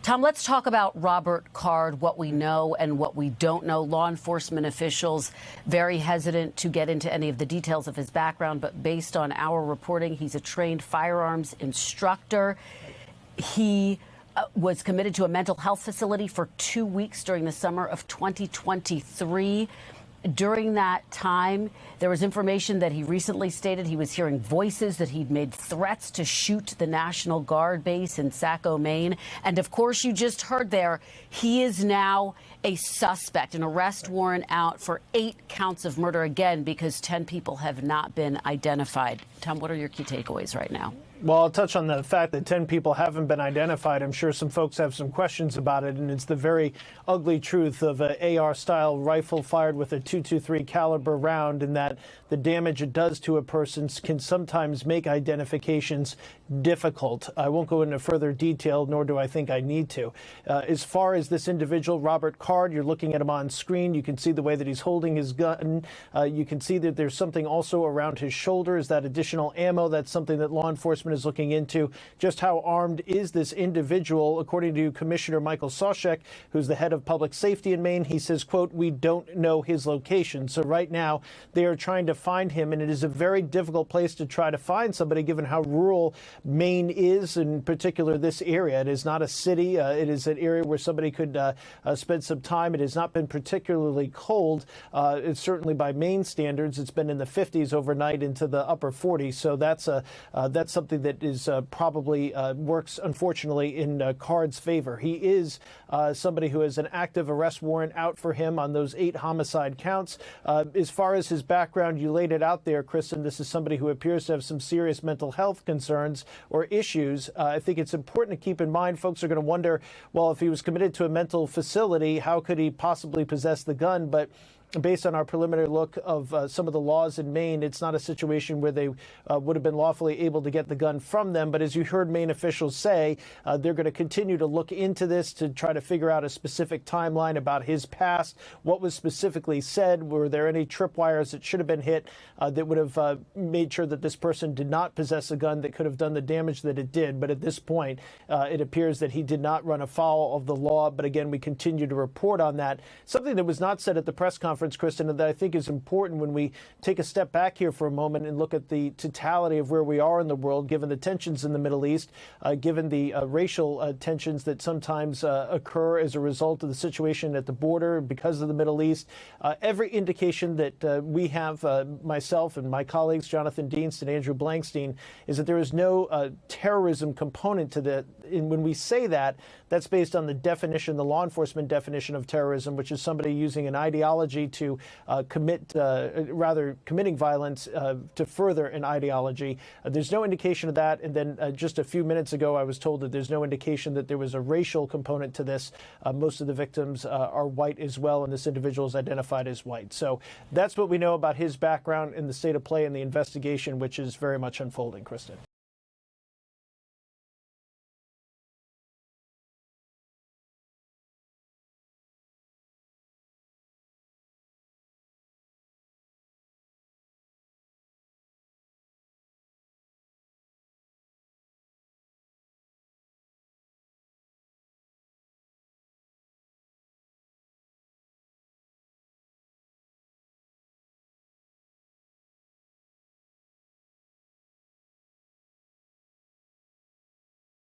Tom, let's talk about Robert Card, what we know and what we don't know. Law enforcement officials very hesitant to get into any of the details of his background, but based on our reporting, he's a trained firearms instructor. He was committed to a mental health facility for 2 weeks during the summer of 2023. During that time, there was information that he recently stated he was hearing voices, that he'd made threats to shoot the National Guard base in Saco, Maine. And of course, you just heard there, he is now a suspect, an arrest warrant out for 8 counts of murder, again, because 10 people have not been identified. Tom, what are your key takeaways right now? Well, I'll touch on the fact that 10 people haven't been identified. I'm sure some folks have some questions about it, and it's the very ugly truth of an AR-style rifle fired with a .223 caliber round, and that the damage it does to a person can sometimes make identifications difficult. I won't go into further detail, nor do I think I need to. As far as this individual, Robert Card, you're looking at him on screen. You can see the way that he's holding his gun. You can see that there's something also around his shoulders, that additional ammo. That's something that law enforcement is looking into. Just how armed is this individual? According to Commissioner Michael Sawchek, who's the head of public safety in Maine, he says, quote, "We don't know his location." So right now they are trying to find him, and it is a very difficult place to try to find somebody given how rural Maine is, in particular this area. It is not a city. It is an area where somebody could spend some time. It has not been particularly cold. It's certainly by Maine standards. It's been in the 50s overnight into the upper 40s. So that's something that is probably works, unfortunately, in Card's favor. He is somebody who has an active arrest warrant out for him on those 8 homicide counts. As far as his background, you laid it out there, Kristen. This is somebody who appears to have some serious mental health concerns or issues. I think it's important to keep in mind, folks are going to wonder, well, if he was committed to a mental facility, how could he possibly possess the gun? But based on our preliminary look of some of the laws in Maine, it's not a situation where they would have been lawfully able to get the gun from them. But as you heard Maine officials say, they're going to continue to look into this to try to figure out a specific timeline about his past, what was specifically said, were there any tripwires that should have been hit that would have made sure that this person did not possess a gun that could have done the damage that it did. But at this point, it appears that he did not run afoul of the law. But again, we continue to report on that. Something that was not said at the press conference, Kristen, that I think is important when we take a step back here for a moment and look at the totality of where we are in the world, given the tensions in the Middle East, given the racial tensions that sometimes occur as a result of the situation at the border because of the Middle East. Every indication that we have, myself and my colleagues, Jonathan Dienst and Andrew Blankstein, is that there is no terrorism component to that. And when we say that, that's based on the definition, the law enforcement definition of terrorism, which is somebody using an ideology to committing violence to further an ideology. There's no indication of that. And then just a few minutes ago, I was told that there's no indication that there was a racial component to this. Most of the victims are white as well, and this individual is identified as white. So that's what we know about his background in the state of play and the investigation, which is very much unfolding, Kristen.